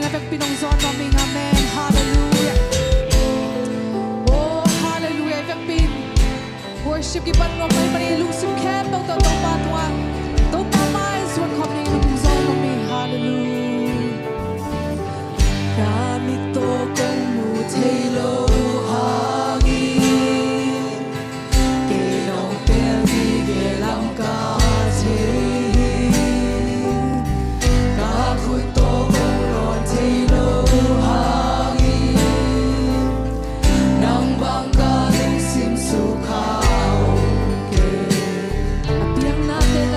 avec pinongzon naming amen. Hallelujah. Oh, hallelujah. Avec pin worship kipan mo may manilusim kem tong tong patwa. Tong tamay suan kami pinongzon naming hallelujah. Ramit to kong mutelo hangin. Kinong perdigelam ka. Natin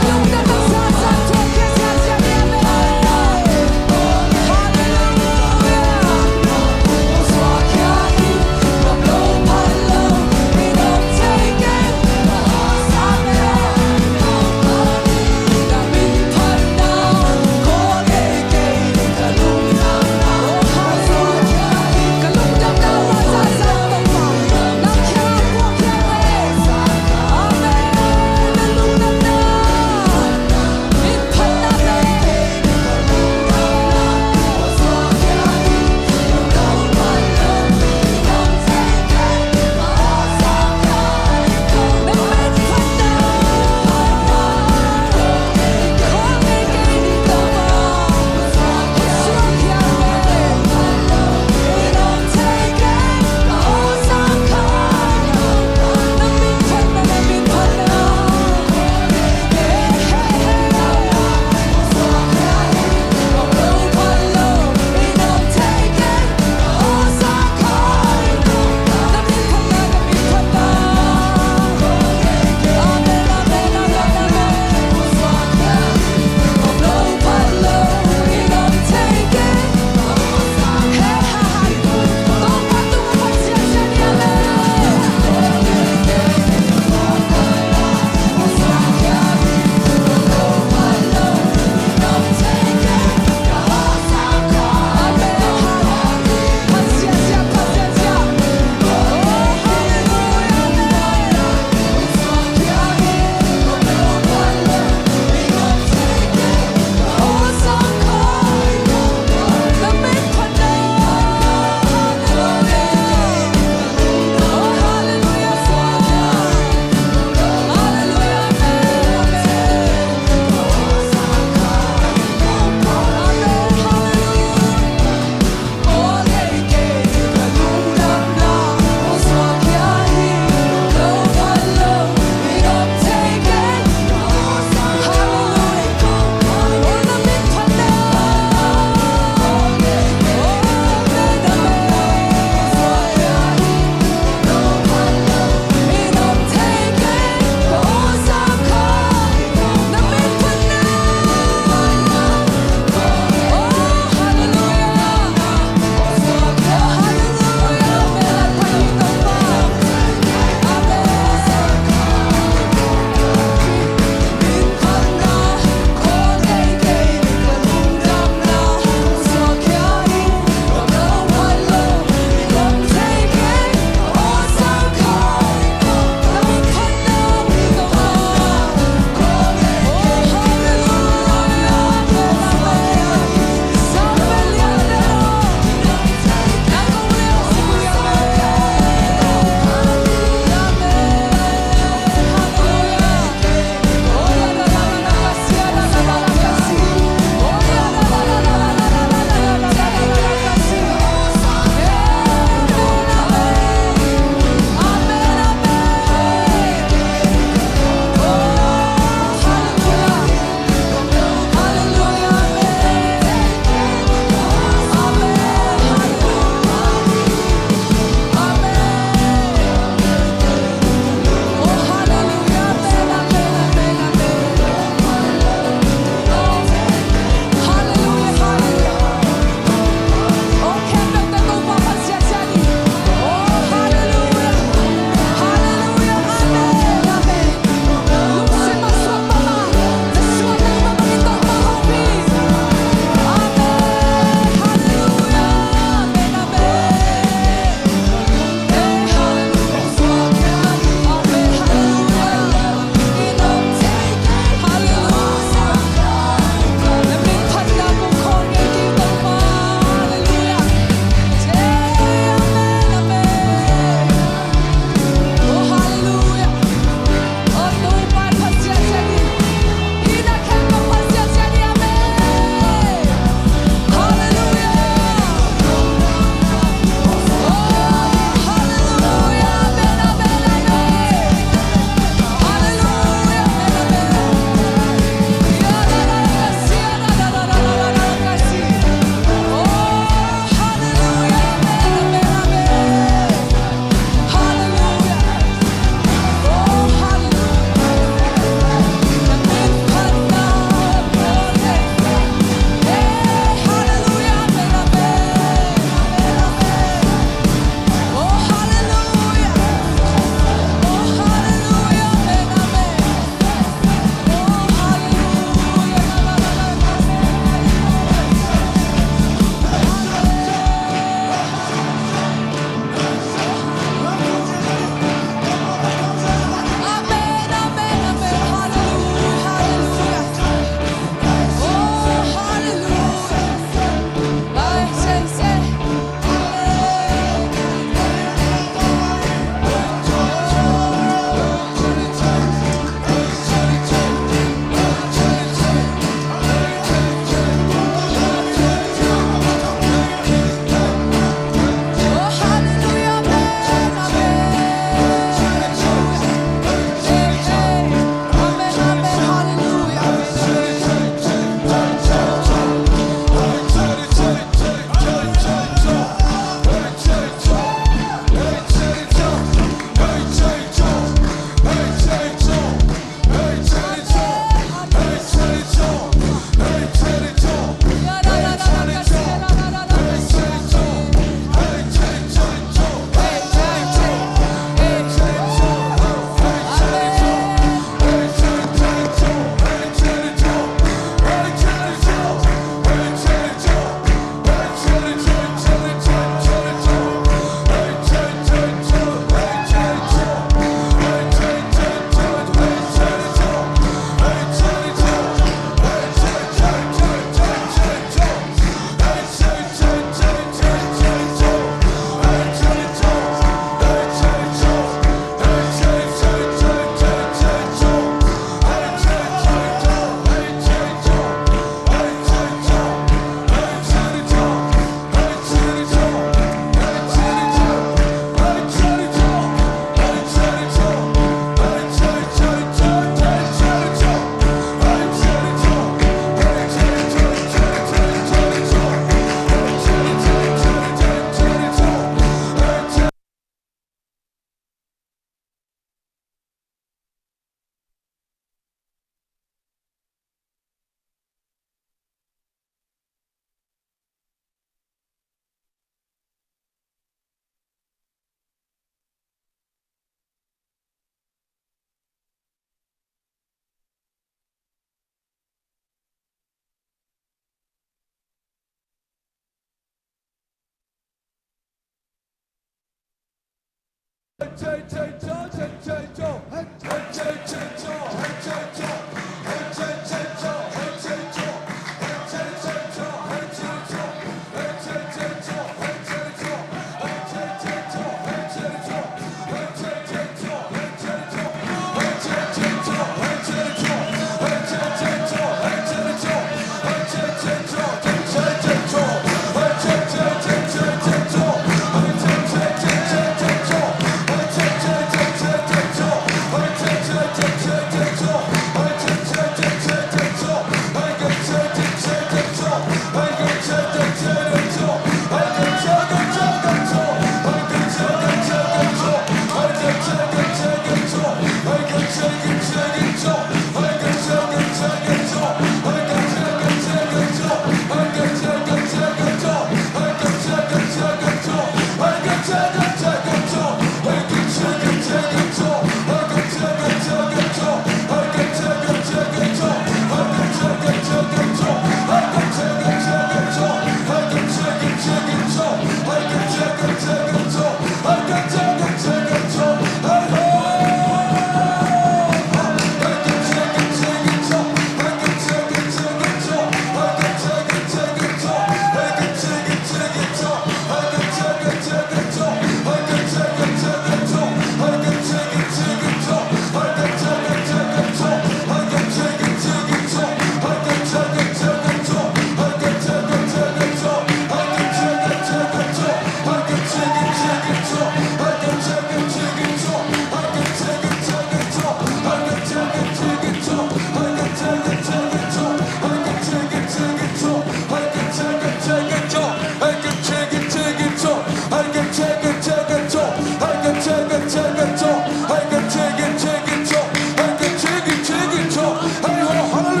Hallelujah, hallelujah.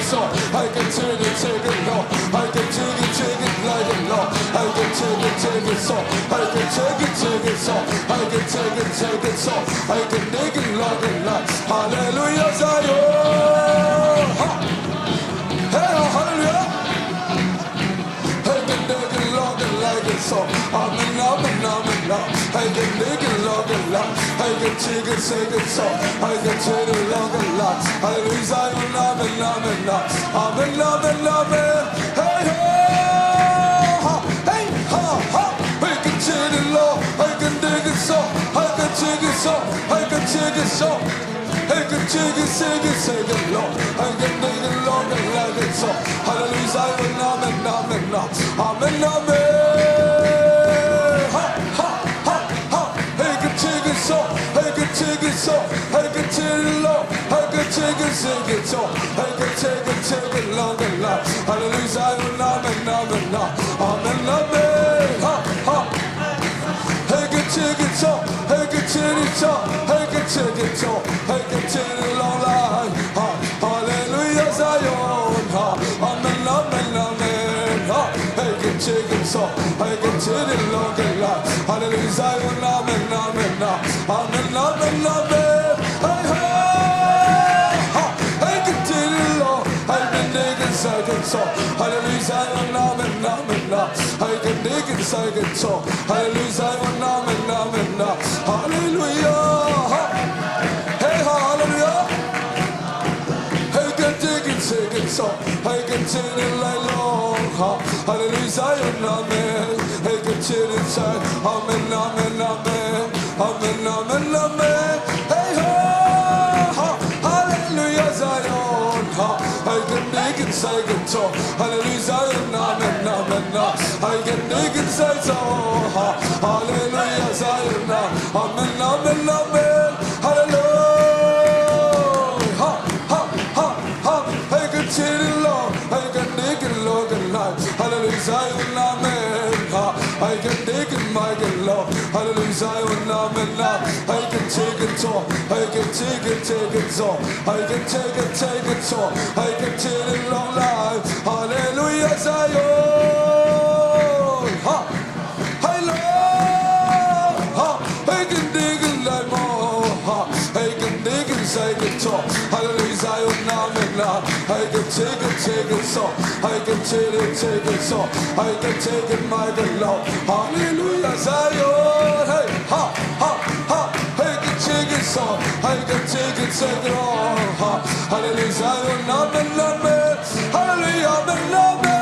so. I can take it low. I can take it like a law. I can take it so. I can take it so. I can take it so. I can take it long and long. Hallelujah, Zion. Hey, hallelujah. I can take it long and like it so. Amen, amen, amen, amen. I can take it long and long. I can take it so. I can take it long and long. Hallelujah, Zion, amen, amen, amen, amen, amen. Hey, hey, ha, hey, ha, ha. I can take it low. I can take it so. I can take it so. I can take it so. I can take it low. I can take it long and like it so. Hallelujah, Zion, amen, amen, amen, amen. Ha, ha, ha, ha. I can take it so. I can take it so. I can take it low. I can take it so. I can take it long and long. Hallelujah, Zion, amen, amen, amen, amen. Ha, ha. I can take it so. I can take it so. I can take it so. I can take it long life. Ha, hallelujah, Zion. Ha, amen, amen, amen. Ha, I can take it so. I can take it long and long. Hallelujah, Zion, amen, amen, amen, amen, amen. I can take it long. I can take it so. Hallelujah, Zion, amen, amen, I can take it so. Hallelujah, Zion, amen, amen, hallelujah. Hey, hallelujah. I can take it so. I can take it like long. Hallelujah, Zion, amen. I can take it so. Amen, amen, amen, amen, amen, amen. Hey, hallelujah, Zion. I can take it so. Hallelujah, Zion, amen, amen, I can take it so. Hallelujah, Zion, amen, amen, amen. Hallelujah. I can take it long. I can take it long and life. Hallelujah, Zion, amen. I can take it my long. Hallelujah, Zion, amen. I can take it so. I can take it so. I can take it so. I can take it long life. Hallelujah, Zion. I love. I can dig it like more. I can dig it, I can talk. Hallelujah, Zion, amen. I can take it so. I can take it so. I can take it my Lord. Hallelujah, Zion. Hey, ha, ha, ha. I can take it so. I can take it all. Hallelujah, Zion, amen, amen. Hallelujah, amen, amen.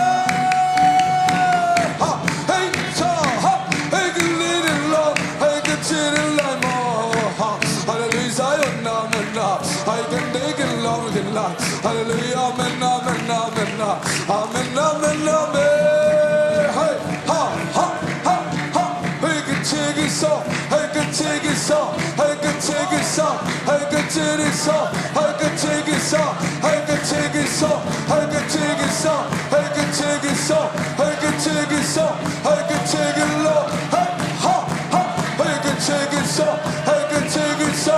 I can take it long and long. Hallelujah, amen, amen, amen, amen, amen, amen. Hey, ha, ha, ha, ha. I can take it so. I can take it so. I can take it so. I can take it so. I can take it so. I can take it so. I can take it so. I can take it so. I can take it so. I can take it low. Hey, ha, ha. I can take it so. I can take it so.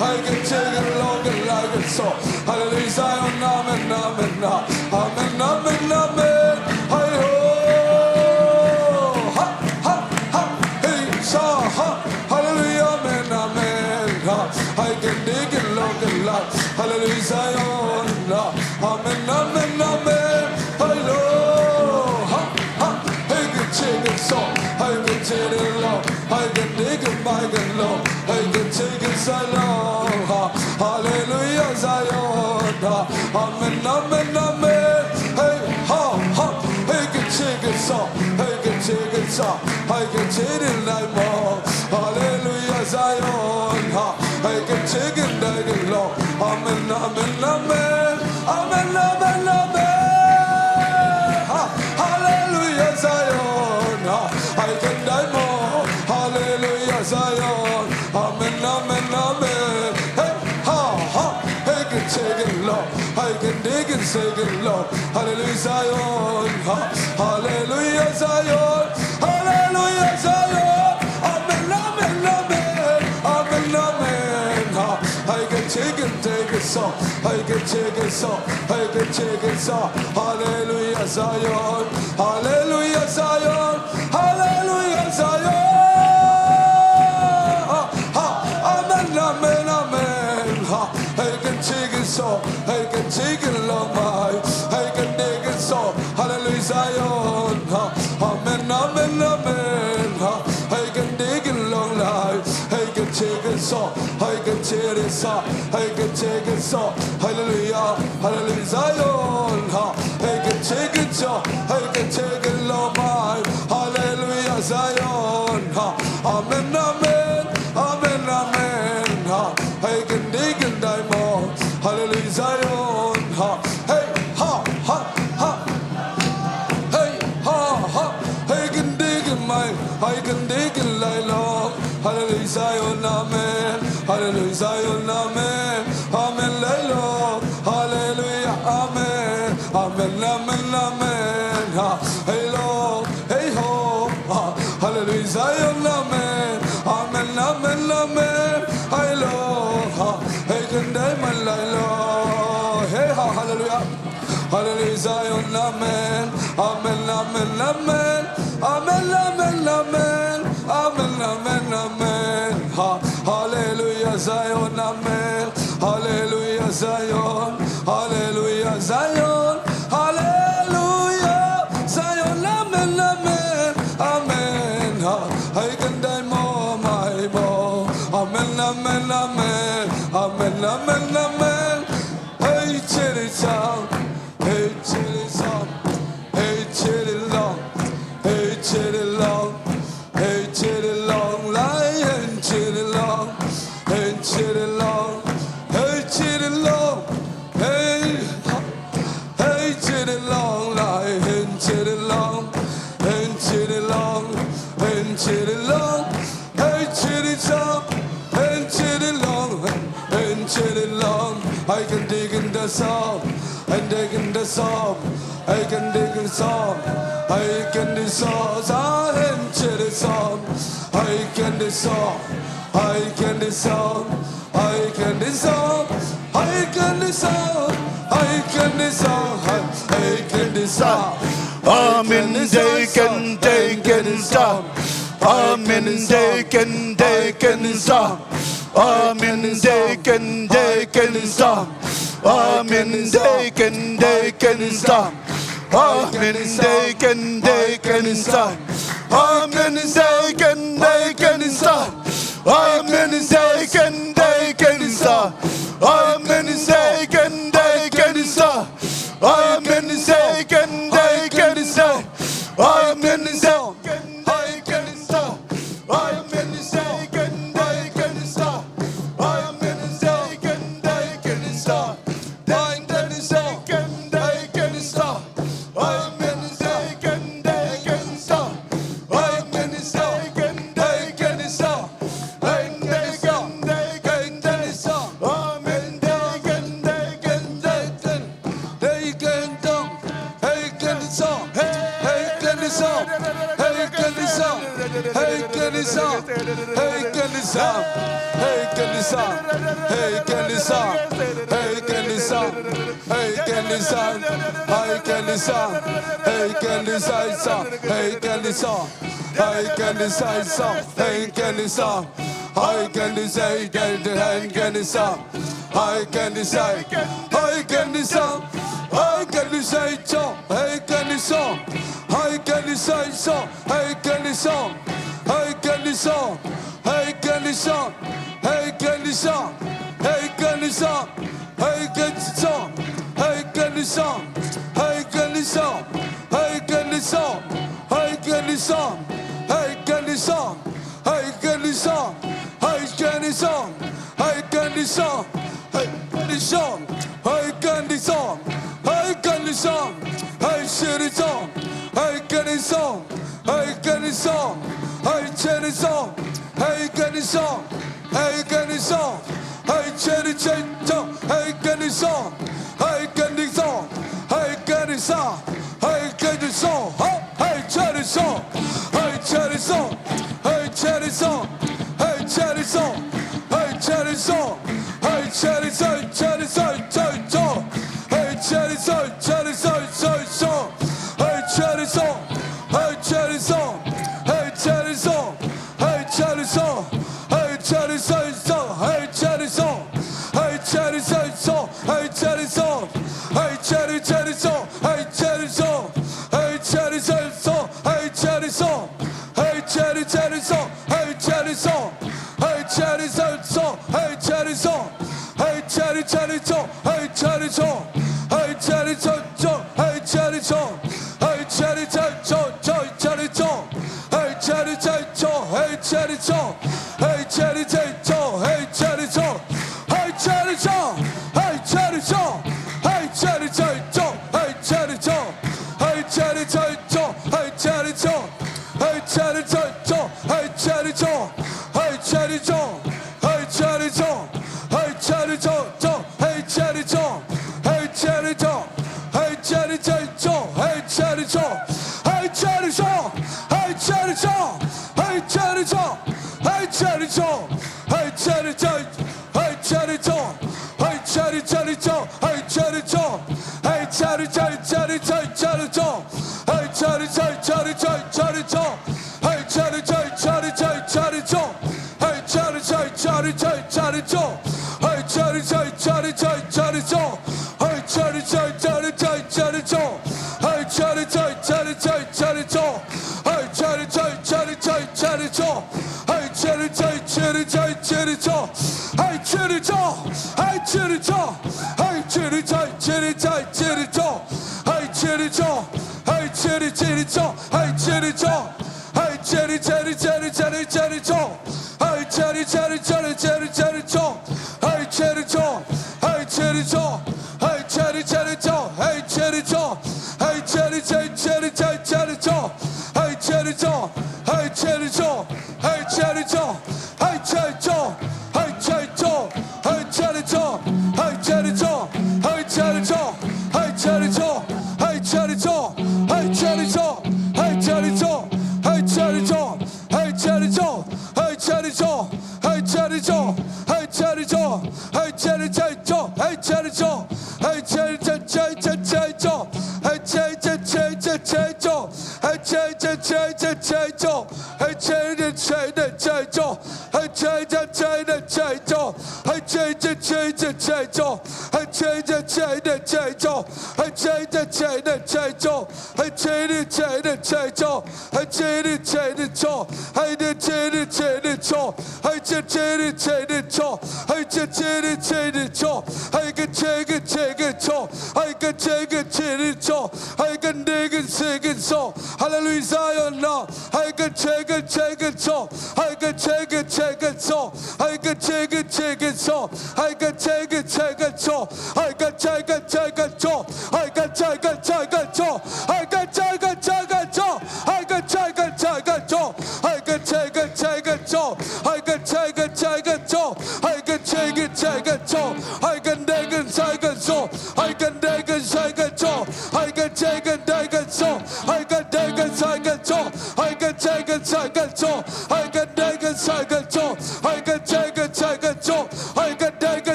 I can take it long and like it so. Hallelujah, Zion, amen, amen, amen, amen, amen. Ha, ha, ha, hey, sa, ha. Hallelujah, amen, amen. I can take it long and like. Hallelujah, Zion, amen, amen, amen. Ha, ha, I can take it so. I can take it long. I can take it by the long. I can take it so long. Hallelujah, Zion. Amen, amen, amen. Hey, ha, ha. I can take it so. I can take it so. I can take it like more. Hallelujah, Zion. I can take it like a long. Amen, amen, amen. Amen, amen, amen. Hallelujah, Zion. I can die more. Hallelujah, Zion. Amen, amen, amen. Hey, ha, ha. I can take it long. I can dig it, take it long. Hallelujah, Zion. Hallelujah, Zion. Hallelujah, Zion. Amen, amen, amen. Amen, amen. I can take take it so, I can take it so, I can take it so. Hallelujah, Zion, Hallelujah, Zion, Hallelujah, Zion. Amen, amen, amen. I can take it so, I can take it long, I can take it so. Hallelujah, Zion. Amen, amen, amen. I can take it long life. I can take it so, I can take it so, I can take it so. Hallelujah, Hallelujah, Zion. I can take it so, I can take it long life. Hallelujah, Zion. Amen, amen, amen, amen. I can take it diamond. Hallelujah, Zion. Hey, ha, ha, ha. Hey, ha, ha. I can dig it, mine. I can dig it like long. Hallelujah, Zion, amen. Hallelujah, Zion, amen. Amen, like long. Hallelujah, amen. Amen, amen, amen. Hey, Lord, hey, ho. Hallelujah, Zion, amen. Amen, amen, amen. Hey, Lord. Hey, can die, my Lord. Hey, hallelujah. Hallelujah, Zion, amen. Amen, amen, amen. Amen, amen, amen. Amen, amen, amen. Hallelujah, Zion, amen. Hallelujah, Zion. Hallelujah, Zion. Hallelujah, Zion, amen, amen. Amen. I can die more, my more. Amen, amen, amen. Amen, amen, amen. Hey, chitty song. Hey, chitty song. Hey, chitty long. Hey, chitty long. Hey, chitty long. Lion, chitty long. Hey, chitty long. Hey, chitty long. Hey, hey, chitty long. Lion, chitty long. Hey, chitty long. Hey, chitty long. Hey, chitty song. Hey, chitty long. Hey, chitty long. I can dig in the song. I'm digging the song. I can dig the song. I can the song. I enter the song. I can the song. I can the song. I can the song. I can the song. I can the song. I can the song. Amen, they can stop. Amen, they can stop. Amen, they can stop. Amen, they can stop. Amen, they can stop. Amen, they can stop. Amen, they can stop. Amen, they can stop. Amen, they can stop. Amen, they can stop. Cherry song,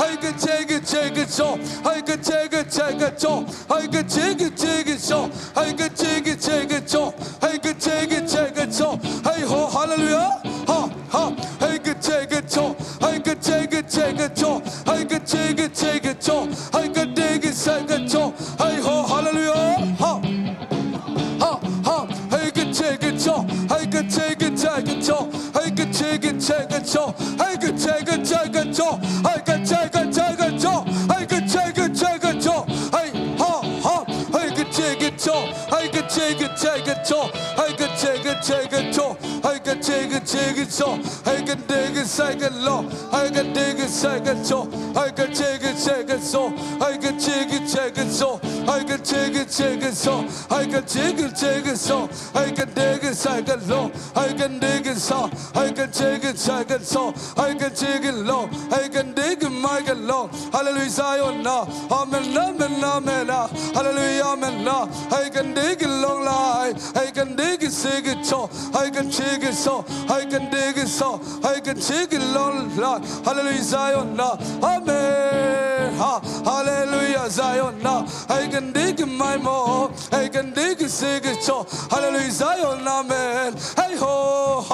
I can take it, take it so. I can take it so. I can take it so. I can take it so. I can take it so. Hey ho, hallelujah. Ha ha. I can take it so. I can take it so. I can take it so. I can take it so. Hey ho, hallelujah. Ha ha ha. I can take it so. I can take it so. I can take it so. I can take it so. I can take it so. I can take it so. Hey ha ha. I can take it so. I can take it so. I can take it so. I can take it so. I can dig it second low. I can dig it second so. I can take it so. I can take it so. I can take it so. I can take it so. I can dig it second low. I can dig it so. I can take it second so. I can take it low. I can dig it my low. Hallelujah, Zion now. Amen, amen, amen. Hallelujah, amen. I can dig it long line. I can dig it second so. I can take it so. I can dig it so. I can take it long line. Hallelujah, Zion now. Amen. Hallelujah, Zion now. I can dig it my more. I can dig it second so. Hallelujah, Zion, amen. Hey ho,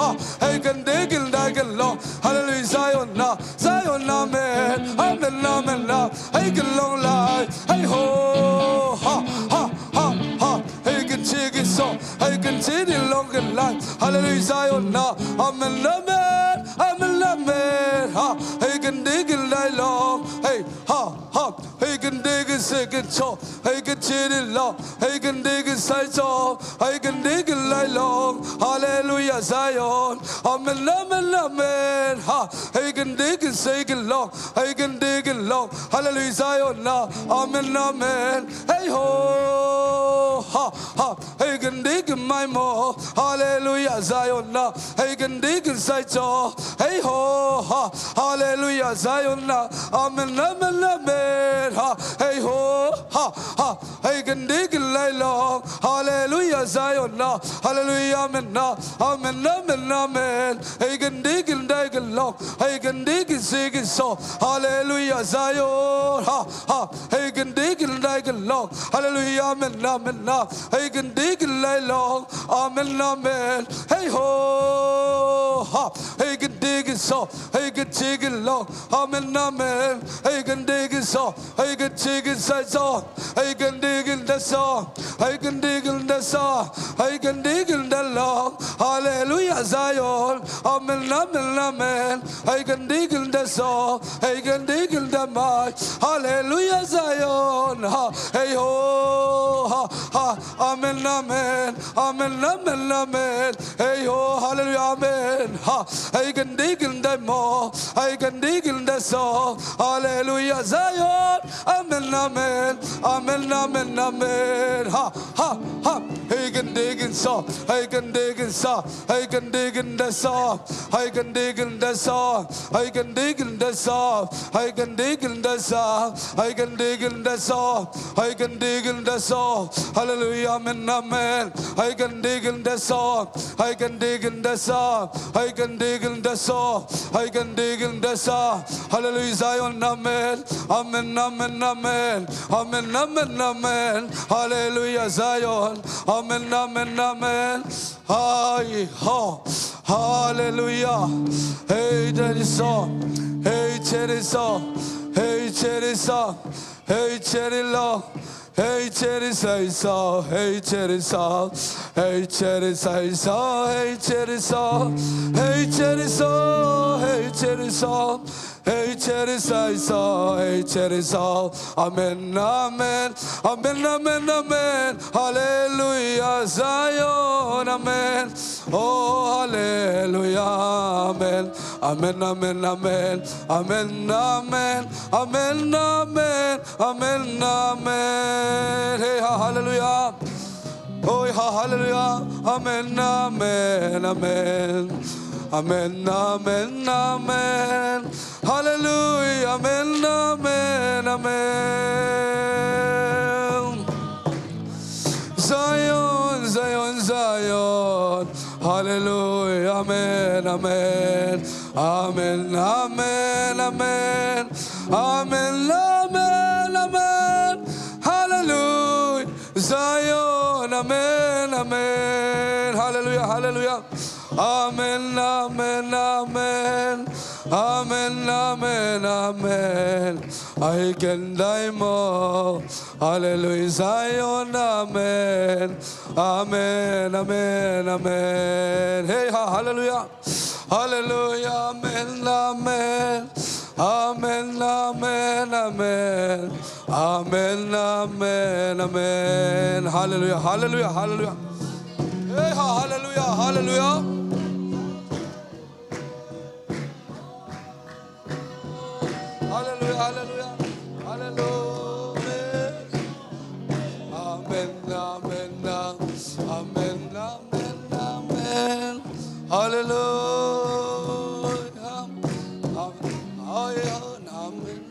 I can dig it like a long. Hallelujah, Zion now. Zion, amen. Amen, amen. I can long life. Hey ho, I can take it so. I can take it longer life. Hallelujah, Zion now. Amen, amen. Amen, amen. I can dig it like long. Hey, I can dig it second so. I can take it long. I can dig it side so. I can dig it like long. Hallelujah, Zion. Amen, amen, amen. I can dig it second long. I can dig it long. Hallelujah, Zion now. Amen, amen. Hey ho, I can dig it my more. Hallelujah, Zion now. I can dig it side so. Hey ho, hallelujah, Zion now. Amen, amen, amen. Hey ho, I can dig it like long. Hallelujah, Zion now. Hallelujah, amen now. Amen, amen, amen. I can dig it like a long. I can dig it, sing it so. Hallelujah, Zion. I can dig it like a long. Hallelujah, amen, amen now. I can dig it like long. Amen, amen. Hey ho, I can dig it so. I can dig it long. Amen, amen. I can dig it so. I can dig it so. I can dig it the song. I can dig it the song. I can dig it the long. Hallelujah, Zion. Amen, amen, amen. I can dig it the song. I can dig it the mic. Hallelujah, Zion. Hey ho, amen, amen. Amen, amen, amen. Hey ho, hallelujah, amen. I can dig in the more. I can dig in the song. Hallelujah, Zion. Amen, amen. Amen, amen, amen. I can dig in song. I can dig in song. I can dig in the song. I can dig in the song. I can dig in the song. I can dig in the song. I can dig in the song. I can dig in the song. Hallelujah, amen, amen. I can dig in the song. I can dig in the song. I can dig in the song. I can dig in the song. Hallelujah, Zion, amen. Amen, amen, amen. Amen, amen, amen. Hallelujah, Zion. Amen, amen, amen. Hi, ho. Hallelujah. Hey, that is song. Hey, cherry song. Hey, cherry song. Hey, cherry long. Hey, cherry say so. Hey, cherry so. Hey, cherry say so. Hey, cherry so. Hey, cherry so. Hey, cherry so. Hey, cherry say so. Hey, cherry so. Amen, amen. Amen, amen, amen. Hallelujah, Zion. Amen. Oh, hallelujah. Amen. Amen, amen, amen. Amen, amen. Amen, amen. Amen, amen. Hey, hallelujah. Oh, hallelujah. Amen, amen, amen. Amen, amen, amen. Hallelujah. Amen, amen, amen. Zion, Zion, Zion. Hallelujah. Amen, amen. Amen, amen, amen. Amen, amen. Amen, amen, amen. Amen, amen, amen. I can die more. Hallelujah, Zion, amen. Amen, amen, amen. Hey, hallelujah. Hallelujah, amen, amen. Amen, amen, amen. Amen, amen, amen. Hallelujah, hallelujah, hallelujah. Hey, hallelujah, hallelujah. Hallelujah, hallelujah, hallelujah. Amen, amen, amen, amen, amen. Hallelujah. Amen, amen.